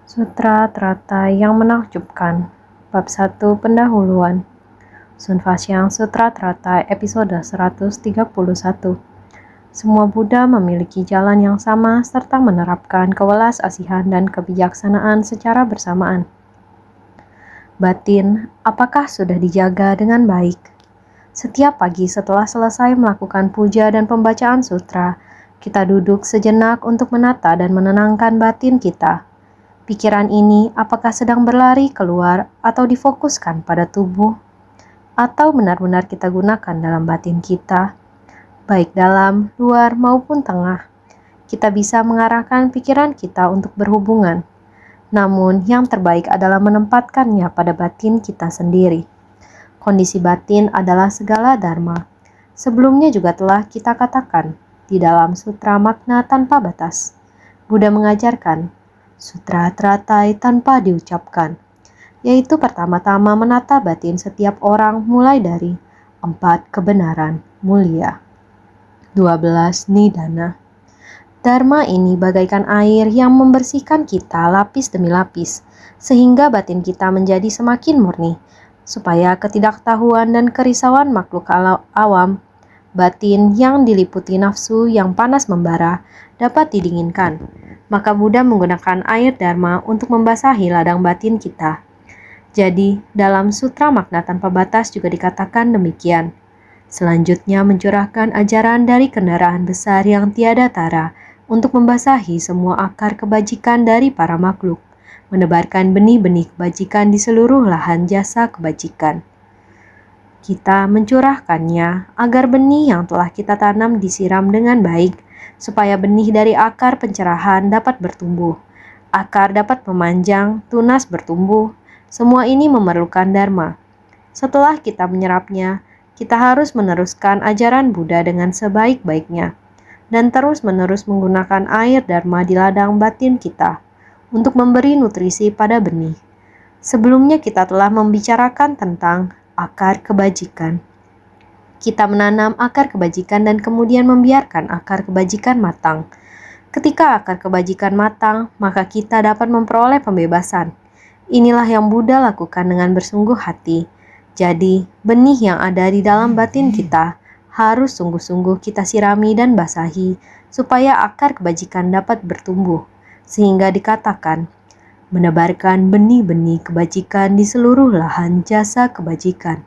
Sutra Teratai yang Menakjubkan. Bab 1 Pendahuluan. Sun Faxiang Sutra Teratai episode 131. Semua Buddha memiliki jalan yang sama serta menerapkan kewelas asihan dan kebijaksanaan secara bersamaan. Batin, apakah sudah dijaga dengan baik? Setiap pagi setelah selesai melakukan puja dan pembacaan sutra, kita duduk sejenak untuk menata dan menenangkan batin kita. Pikiran ini apakah sedang berlari keluar atau difokuskan pada tubuh, atau benar-benar kita gunakan dalam batin kita, baik dalam, luar, maupun tengah. Kita bisa mengarahkan pikiran kita untuk berhubungan, namun yang terbaik adalah menempatkannya pada batin kita sendiri. Kondisi batin adalah segala dharma. Sebelumnya juga telah kita katakan di dalam Sutra Makna Tanpa Batas. Buddha mengajarkan Sutra Teratai tanpa diucapkan, yaitu pertama-tama menata batin setiap orang mulai dari 4 kebenaran mulia. 12 Nidana. Dharma ini bagaikan air yang membersihkan kita lapis demi lapis, sehingga batin kita menjadi semakin murni, supaya ketidaktahuan dan kerisauan makhluk awam, batin yang diliputi nafsu yang panas membara, dapat didinginkan. Maka Buddha menggunakan air Dharma untuk membasahi ladang batin kita. Jadi, dalam Sutra Makna Tanpa Batas juga dikatakan demikian. Selanjutnya mencurahkan ajaran dari kendaraan besar yang tiada tara untuk membasahi semua akar kebajikan dari para makhluk, menebarkan benih-benih kebajikan di seluruh lahan jasa kebajikan. Kita mencurahkannya agar benih yang telah kita tanam disiram dengan baik, supaya benih dari akar pencerahan dapat bertumbuh. Akar dapat memanjang, tunas bertumbuh. Semua ini memerlukan Dharma. Setelah kita menyerapnya, kita harus meneruskan ajaran Buddha dengan sebaik-baiknya, dan terus-menerus menggunakan air Dharma di ladang batin kita untuk memberi nutrisi pada benih. Sebelumnya kita telah membicarakan tentang akar kebajikan. Kita menanam akar kebajikan dan kemudian membiarkan akar kebajikan matang. Ketika akar kebajikan matang, maka kita dapat memperoleh pembebasan. Inilah yang Buddha lakukan dengan bersungguh hati. Jadi, benih yang ada di dalam batin kita harus sungguh-sungguh kita sirami dan basahi, supaya akar kebajikan dapat bertumbuh, sehingga dikatakan, menebarkan benih-benih kebajikan di seluruh lahan jasa kebajikan.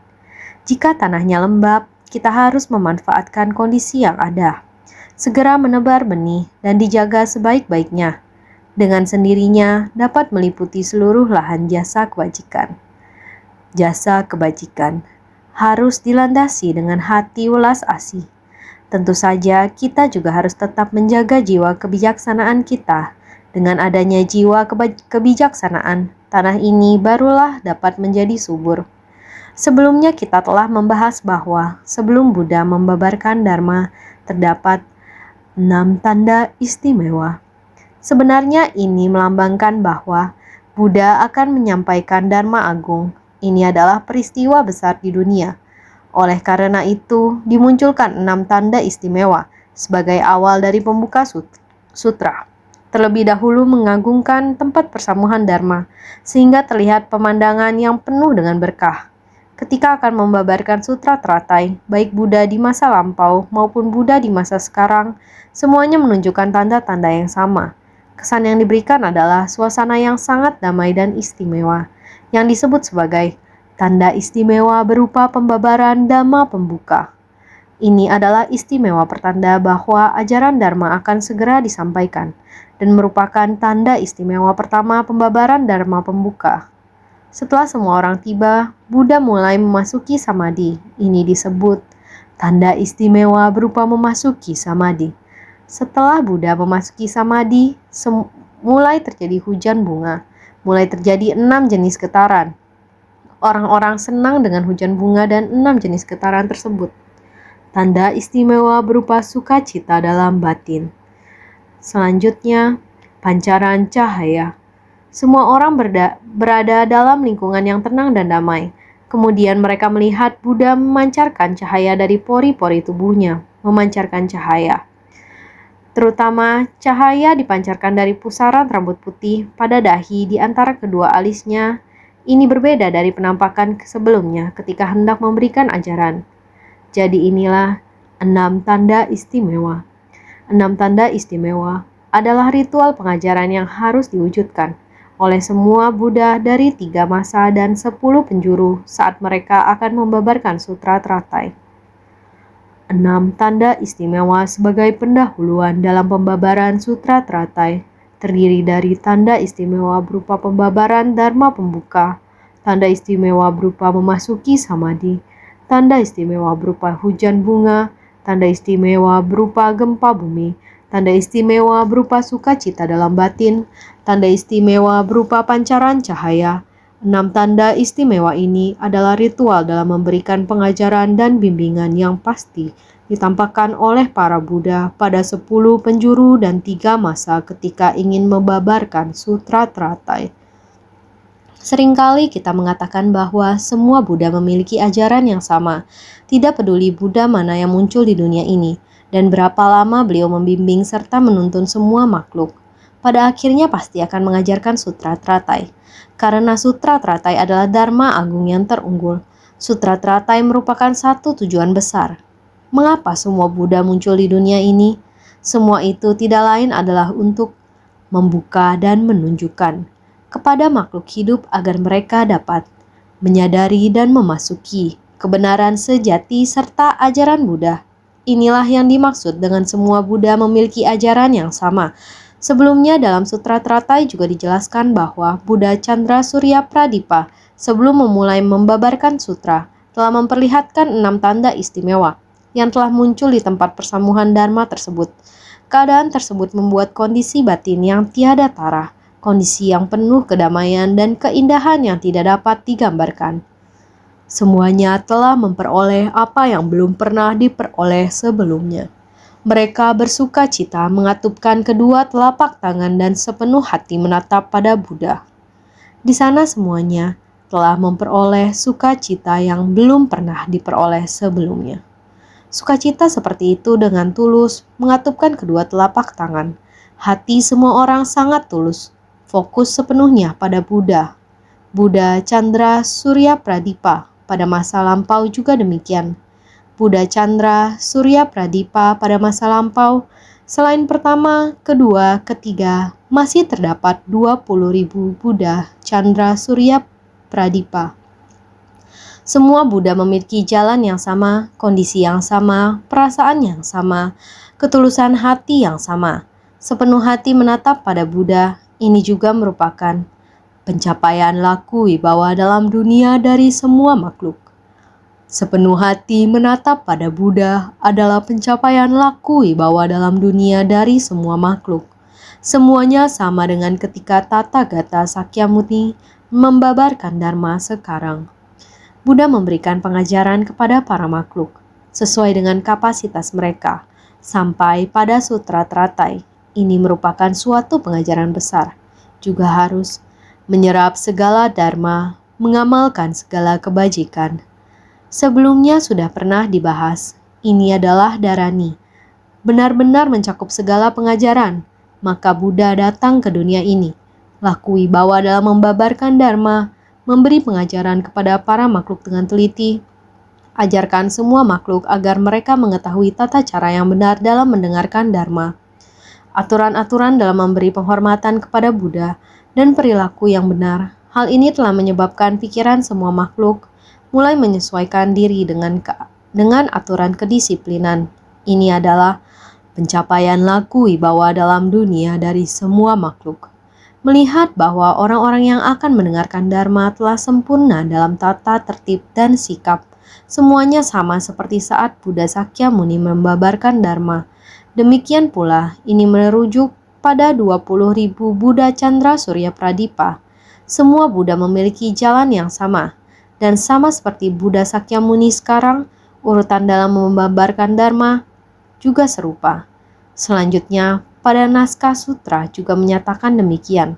Jika tanahnya lembab, kita harus memanfaatkan kondisi yang ada. Segera menebar benih dan dijaga sebaik-baiknya. Dengan sendirinya dapat meliputi seluruh lahan jasa kebajikan. Jasa kebajikan harus dilandasi dengan hati welas asih. Tentu saja kita juga harus tetap menjaga jiwa kebijaksanaan kita. Dengan adanya jiwa kebijaksanaan, tanah ini barulah dapat menjadi subur. Sebelumnya kita telah membahas bahwa sebelum Buddha membabarkan Dharma, terdapat 6 tanda istimewa. Sebenarnya ini melambangkan bahwa Buddha akan menyampaikan Dharma Agung. Ini adalah peristiwa besar di dunia. Oleh karena itu, dimunculkan 6 tanda istimewa sebagai awal dari pembuka sutra. Terlebih dahulu mengagungkan tempat persamuhan Dharma, sehingga terlihat pemandangan yang penuh dengan berkah. Ketika akan membabarkan Sutra Teratai, baik Buddha di masa lampau maupun Buddha di masa sekarang, semuanya menunjukkan tanda-tanda yang sama. Kesan yang diberikan adalah suasana yang sangat damai dan istimewa, yang disebut sebagai tanda istimewa berupa pembabaran Dhamma pembuka. Ini adalah istimewa pertanda bahwa ajaran Dharma akan segera disampaikan, dan merupakan tanda istimewa pertama pembabaran Dharma pembuka. Setelah semua orang tiba, Buddha mulai memasuki samadhi. Ini disebut tanda istimewa berupa memasuki samadhi. Setelah Buddha memasuki samadhi, mulai terjadi hujan bunga. Mulai terjadi 6 jenis getaran. Orang-orang senang dengan hujan bunga dan 6 jenis getaran tersebut. Tanda istimewa berupa sukacita dalam batin. Selanjutnya, pancaran cahaya. Semua orang berada dalam lingkungan yang tenang dan damai. Kemudian mereka melihat Buddha memancarkan cahaya dari pori-pori tubuhnya, memancarkan cahaya. Terutama cahaya dipancarkan dari pusaran rambut putih pada dahi di antara kedua alisnya. Ini berbeda dari penampakan sebelumnya ketika hendak memberikan ajaran. Jadi inilah 6 tanda istimewa. 6 tanda istimewa adalah ritual pengajaran yang harus diwujudkan oleh semua Buddha dari 3 masa dan 10 penjuru saat mereka akan membabarkan sutra teratai. 6 tanda istimewa sebagai pendahuluan dalam pembabaran sutra teratai terdiri dari tanda istimewa berupa pembabaran dharma pembuka, tanda istimewa berupa memasuki samadhi, tanda istimewa berupa hujan bunga, tanda istimewa berupa gempa bumi, tanda istimewa berupa sukacita dalam batin, tanda istimewa berupa pancaran cahaya. 6 tanda istimewa ini adalah ritual dalam memberikan pengajaran dan bimbingan yang pasti ditampakkan oleh para Buddha pada 10 penjuru dan 3 masa ketika ingin membabarkan sutra teratai. Seringkali kita mengatakan bahwa semua Buddha memiliki ajaran yang sama, tidak peduli Buddha mana yang muncul di dunia ini, dan berapa lama beliau membimbing serta menuntun semua makhluk. Pada akhirnya pasti akan mengajarkan sutra teratai. Karena sutra teratai adalah dharma agung yang terunggul, sutra teratai merupakan satu tujuan besar. Mengapa semua Buddha muncul di dunia ini? Semua itu tidak lain adalah untuk membuka dan menunjukkan kepada makhluk hidup agar mereka dapat menyadari dan memasuki kebenaran sejati serta ajaran Buddha. Inilah yang dimaksud dengan semua Buddha memiliki ajaran yang sama. Sebelumnya dalam Sutra Teratai juga dijelaskan bahwa Buddha Chandra Surya Pradipa sebelum memulai membabarkan sutra telah memperlihatkan 6 tanda istimewa yang telah muncul di tempat persamuhan Dharma tersebut. Keadaan tersebut membuat kondisi batin yang tiada tara, kondisi yang penuh kedamaian dan keindahan yang tidak dapat digambarkan. Semuanya telah memperoleh apa yang belum pernah diperoleh sebelumnya. Mereka bersuka cita mengatupkan kedua telapak tangan dan sepenuh hati menatap pada Buddha. Di sana semuanya telah memperoleh sukacita yang belum pernah diperoleh sebelumnya. Sukacita seperti itu dengan tulus mengatupkan kedua telapak tangan. Hati semua orang sangat tulus, fokus sepenuhnya pada Buddha. Buddha Chandra Surya Pradipa pada masa lampau juga demikian. Buddha Chandra Surya Pradipa pada masa lampau, selain pertama, kedua, ketiga, masih terdapat 20.000 Buddha Chandra Surya Pradipa. Semua Buddha memiliki jalan yang sama, kondisi yang sama, perasaan yang sama, ketulusan hati yang sama. Sepenuh hati menatap pada Buddha, ini juga merupakan pencapaian laku wibawa dalam dunia dari semua makhluk. Sepenuh hati menatap pada Buddha adalah pencapaian laku wibawa dalam dunia dari semua makhluk. Semuanya sama dengan ketika Tathagata Sakyamuni membabarkan Dharma sekarang. Buddha memberikan pengajaran kepada para makhluk sesuai dengan kapasitas mereka sampai pada Sutra Teratai. Ini merupakan suatu pengajaran besar. Juga harus menyerap segala dharma, mengamalkan segala kebajikan. Sebelumnya sudah pernah dibahas, ini adalah Dharani. Benar-benar mencakup segala pengajaran, maka Buddha datang ke dunia ini. Laku wibawa dalam membabarkan Dharma, memberi pengajaran kepada para makhluk dengan teliti. Ajarkan semua makhluk agar mereka mengetahui tata cara yang benar dalam mendengarkan Dharma. Aturan-aturan dalam memberi penghormatan kepada Buddha dan perilaku yang benar. Hal ini telah menyebabkan pikiran semua makhluk mulai menyesuaikan diri dengan aturan kedisiplinan. Ini adalah pencapaian laku wibawa dalam dunia dari semua makhluk. Melihat bahwa orang-orang yang akan mendengarkan Dharma telah sempurna dalam tata tertib dan sikap. Semuanya sama seperti saat Buddha Sakyamuni membabarkan Dharma. Demikian pula ini merujuk pada 20.000 Buddha Chandra Surya Pradipa. Semua Buddha memiliki jalan yang sama. Dan sama seperti Buddha Sakyamuni sekarang, urutan dalam membabarkan Dharma juga serupa. Selanjutnya, pada naskah sutra juga menyatakan demikian.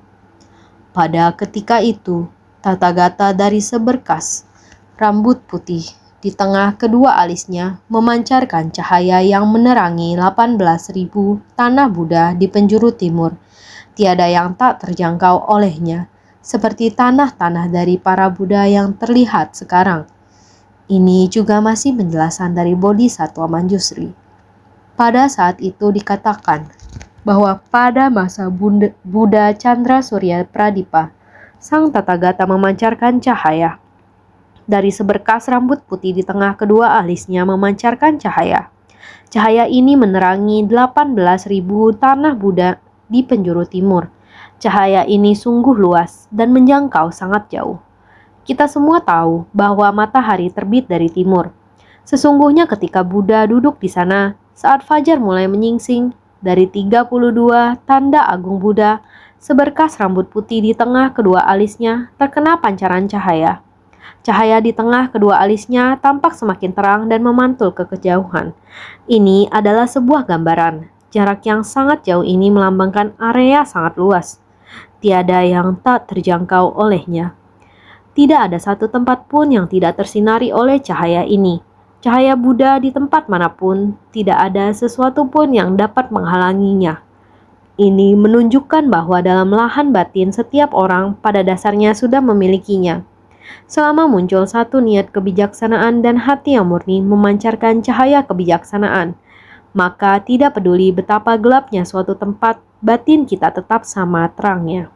Pada ketika itu, Tathagata dari seberkas rambut putih di tengah kedua alisnya memancarkan cahaya yang menerangi 18.000 tanah Buddha di penjuru timur. Tiada yang tak terjangkau olehnya, seperti tanah-tanah dari para Buddha yang terlihat sekarang. Ini juga masih penjelasan dari Bodhisattva Manjusri. Pada saat itu dikatakan bahwa pada masa Buddha Chandra Surya Pradipa, Sang Tathagata memancarkan cahaya. Dari seberkas rambut putih di tengah kedua alisnya memancarkan cahaya. Cahaya ini menerangi 18.000 tanah Buddha di penjuru timur. Cahaya ini sungguh luas dan menjangkau sangat jauh. Kita semua tahu bahwa matahari terbit dari timur. Sesungguhnya ketika Buddha duduk di sana, saat fajar mulai menyingsing, dari 32 tanda agung Buddha, seberkas rambut putih di tengah kedua alisnya terkena pancaran cahaya. Cahaya di tengah kedua alisnya tampak semakin terang dan memantul ke kejauhan. Ini adalah sebuah gambaran. Jarak yang sangat jauh ini melambangkan area sangat luas. Tiada yang tak terjangkau olehnya. Tidak ada satu tempat pun yang tidak tersinari oleh cahaya ini. Cahaya Buddha di tempat manapun, tidak ada sesuatu pun yang dapat menghalanginya. Ini menunjukkan bahwa dalam lahan batin setiap orang pada dasarnya sudah memilikinya. Selama muncul satu niat kebijaksanaan dan hati yang murni memancarkan cahaya kebijaksanaan, maka tidak peduli betapa gelapnya suatu tempat, batin kita tetap sama terangnya.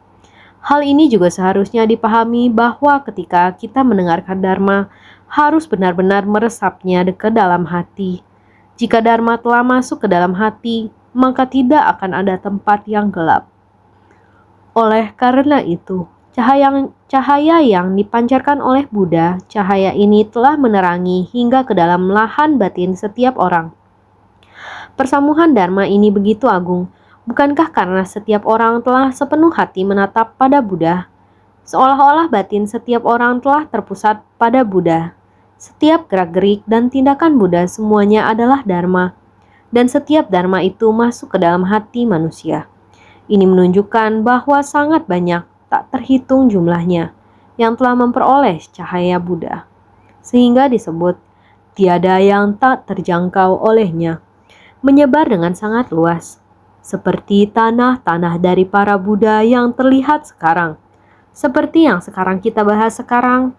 Hal ini juga seharusnya dipahami bahwa ketika kita mendengarkan Dharma, harus benar-benar meresapnya ke dalam hati. Jika Dharma telah masuk ke dalam hati, maka tidak akan ada tempat yang gelap. Oleh karena itu, cahaya yang dipancarkan oleh Buddha, cahaya ini telah menerangi hingga ke dalam lahan batin setiap orang. Persamuhan Dharma ini begitu agung, bukankah karena setiap orang telah sepenuh hati menatap pada Buddha? Seolah-olah batin setiap orang telah terpusat pada Buddha. Setiap gerak-gerik dan tindakan Buddha semuanya adalah Dharma, dan setiap Dharma itu masuk ke dalam hati manusia. Ini menunjukkan bahwa sangat banyak, tak terhitung jumlahnya, yang telah memperoleh cahaya Buddha, sehingga disebut tiada yang tak terjangkau olehnya, menyebar dengan sangat luas, seperti tanah-tanah dari para Buddha yang terlihat sekarang, seperti yang sekarang kita bahas sekarang.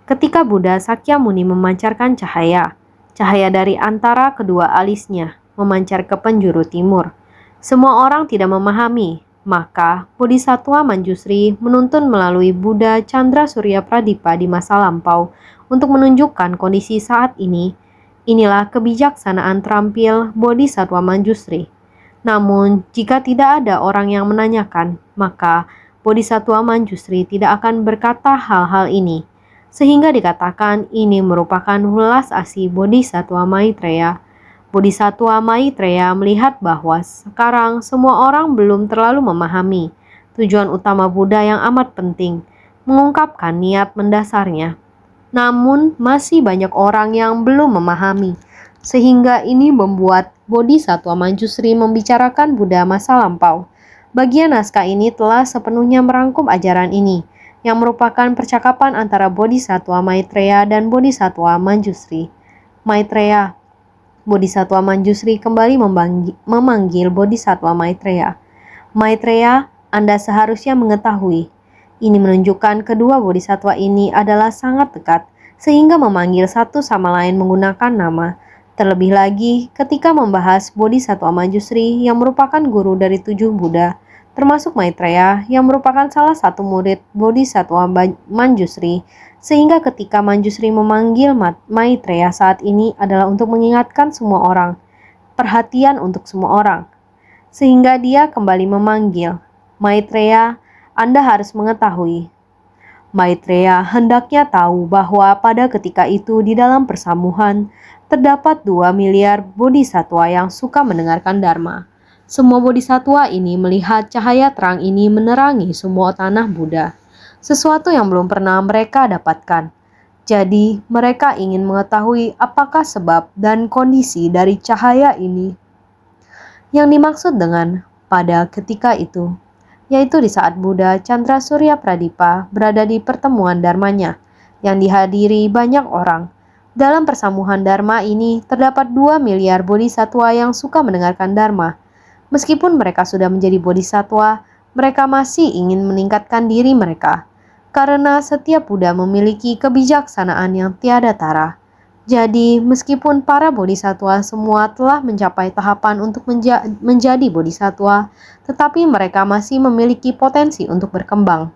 Ketika Buddha Sakyamuni memancarkan cahaya dari antara kedua alisnya, memancar ke penjuru timur, semua orang tidak memahami. Maka, Bodhisattva Manjusri menuntun melalui Buddha Chandra Surya Pradipa di masa lampau untuk menunjukkan kondisi saat ini. Inilah kebijaksanaan terampil Bodhisattva Manjusri. Namun, jika tidak ada orang yang menanyakan, maka Bodhisattva Manjusri tidak akan berkata hal-hal ini. Sehingga dikatakan ini merupakan welas asih Bodhisattva Maitreya. Bodhisattva Maitreya melihat bahwa sekarang semua orang belum terlalu memahami tujuan utama Buddha yang amat penting, mengungkapkan niat mendasarnya. Namun masih banyak orang yang belum memahami, sehingga ini membuat Bodhisattva Manjusri membicarakan Buddha masa lampau. Bagian naskah ini telah sepenuhnya merangkum ajaran ini, yang merupakan percakapan antara Bodhisattva Maitreya dan Bodhisattva Manjusri. Maitreya, Bodhisattva Manjusri kembali memanggil Bodhisattva Maitreya. Maitreya, Anda seharusnya mengetahui. Ini menunjukkan kedua bodhisattva ini adalah sangat dekat, sehingga memanggil satu sama lain menggunakan nama. Terlebih lagi, ketika membahas Bodhisattva Manjusri yang merupakan guru dari 7 Buddha, termasuk Maitreya yang merupakan salah satu murid Bodhisattva Manjusri, sehingga ketika Manjusri memanggil Maitreya saat ini adalah untuk mengingatkan semua orang, perhatian untuk semua orang. Sehingga dia kembali memanggil, Maitreya, Anda harus mengetahui. Maitreya hendaknya tahu bahwa pada ketika itu di dalam persamuhan, terdapat 2 miliar bodhisattva yang suka mendengarkan Dharma. Semua bodhisattva ini melihat cahaya terang ini menerangi semua tanah Buddha. Sesuatu yang belum pernah mereka dapatkan. Jadi, mereka ingin mengetahui apakah sebab dan kondisi dari cahaya ini. Yang dimaksud dengan pada ketika itu, yaitu di saat Buddha Chandra Surya Pradipa berada di pertemuan dharmanya, yang dihadiri banyak orang. Dalam persamuhan Dharma ini terdapat 2 miliar bodhisatwa yang suka mendengarkan Dharma. Meskipun mereka sudah menjadi bodhisatwa, mereka masih ingin meningkatkan diri mereka. Karena setiap Buddha memiliki kebijaksanaan yang tiada tara. Jadi, meskipun para bodhisatwa semua telah mencapai tahapan untuk menjadi bodhisatwa, tetapi mereka masih memiliki potensi untuk berkembang.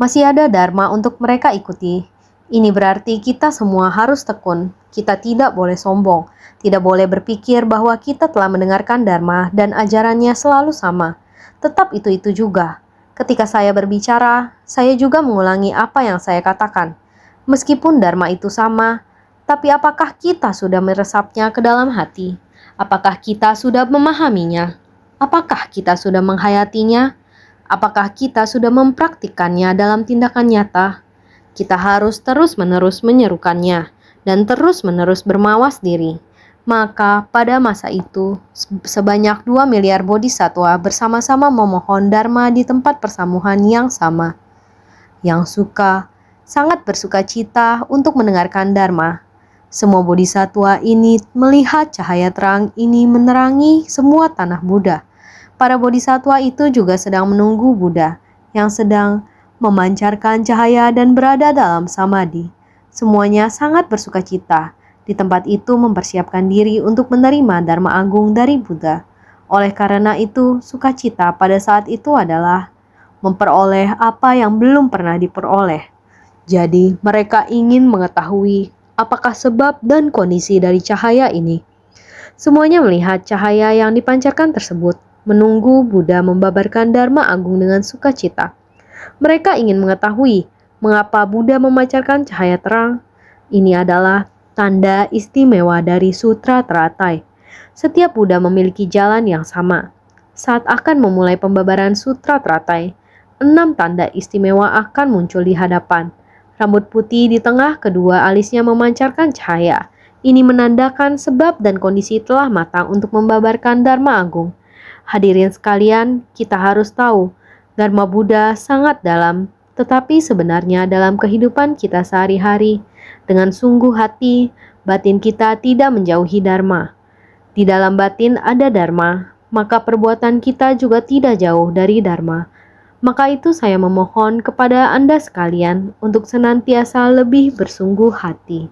Masih ada Dharma untuk mereka ikuti. Ini berarti kita semua harus tekun. Kita tidak boleh sombong, tidak boleh berpikir bahwa kita telah mendengarkan Dharma dan ajarannya selalu sama. Tetap itu juga. Ketika saya berbicara, saya juga mengulangi apa yang saya katakan. Meskipun Dharma itu sama, tapi apakah kita sudah meresapnya ke dalam hati? Apakah kita sudah memahaminya? Apakah kita sudah menghayatinya? Apakah kita sudah mempraktikkannya dalam tindakan nyata? Kita harus terus-menerus menyerukannya dan terus-menerus bermawas diri. Maka pada masa itu, sebanyak 2 miliar bodhisatwa bersama-sama memohon Dharma di tempat persamuhan yang sama. Yang sangat bersuka cita untuk mendengarkan Dharma. Semua bodhisatwa ini melihat cahaya terang ini menerangi semua tanah Buddha. Para bodhisatwa itu juga sedang menunggu Buddha yang sedang memancarkan cahaya dan berada dalam samadhi. Semuanya sangat bersuka cita. Di tempat itu mempersiapkan diri untuk menerima Dharma Agung dari Buddha. Oleh karena itu, sukacita pada saat itu adalah memperoleh apa yang belum pernah diperoleh. Jadi, mereka ingin mengetahui apakah sebab dan kondisi dari cahaya ini. Semuanya melihat cahaya yang dipancarkan tersebut, menunggu Buddha membabarkan Dharma Agung dengan sukacita. Mereka ingin mengetahui mengapa Buddha memancarkan cahaya terang. Ini adalah tanda istimewa dari Sutra Teratai. Setiap Buddha memiliki jalan yang sama. Saat akan memulai pembabaran Sutra Teratai, 6 tanda istimewa akan muncul di hadapan. Rambut putih di tengah kedua alisnya memancarkan cahaya. Ini menandakan sebab dan kondisi telah matang untuk membabarkan Dharma Agung. Hadirin sekalian, kita harus tahu, Dharma Buddha sangat dalam, tetapi sebenarnya dalam kehidupan kita sehari-hari, dengan sungguh hati, batin kita tidak menjauhi Dharma. Di dalam batin ada Dharma, maka perbuatan kita juga tidak jauh dari Dharma. Maka itu saya memohon kepada Anda sekalian untuk senantiasa lebih bersungguh hati.